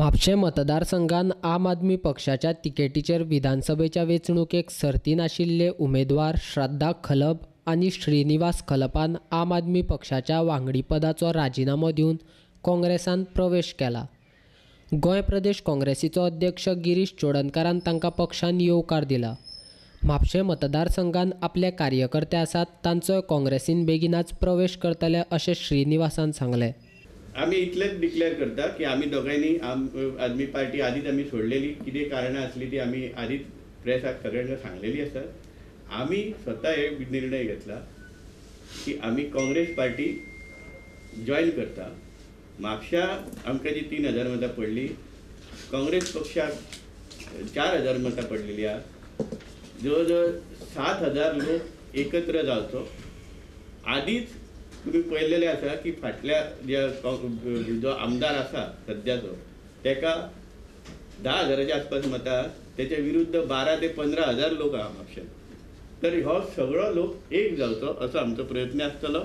म्हापशें मतदारसंघात आम आदमी पक्षाच्या तिकेटीचेर विधानसभेच्या वेंचणुकेक सर्तीन आशिल्ले उमेदवार श्रद्धा खलप आनी श्रीनिवास खलपान आम आदमी पक्षाच्या वांगडीपदाचो राजिनामो दिवन काँग्रेसांत प्रवेश केला। गोंय प्रदेश काँग्रेसीचो अध्यक्ष गिरीश चोडणकारान तांकां पक्षान येवकार दिला। म्हापशें मतदारसंघात आपले कार्यकर्ते आसात, तांचोय काँग्रेसीन बेगीनाच प्रवेश करतले अशें श्रीनिवासान सांगलें। आम्ही इतलेच डिक्लेअर करता की आम्ही दोघांनी आम आदमी पार्टी आधीच आम्ही सोडलेली, कितें कारणां असली ती आम्ही आधीच प्रेसाक सगळ्यांना सांगलेली असतात। आम्ही स्वतः एक निर्णय घेतला की आम्ही काँग्रेस पार्टी जॉईन करता। म्हापशा आमकां जी 3000 मतां पडली, काँग्रेस पक्षाक 4000 मतां पडलेली आहा। जवळजवळ 7000 लोक एकत्र जावचो। आधीच तुम्ही पळयलेले आसा की फाटल्या जो आमदार आसा सद्याचो तेका 10,000च्या आसपास मतां, त्याच्या विरुद्ध 12 ते 15,000 लोक आहा म्हापशांत। तर हो सगळो लोक एक जावचो असो आमचो प्रयत्न आसतलो।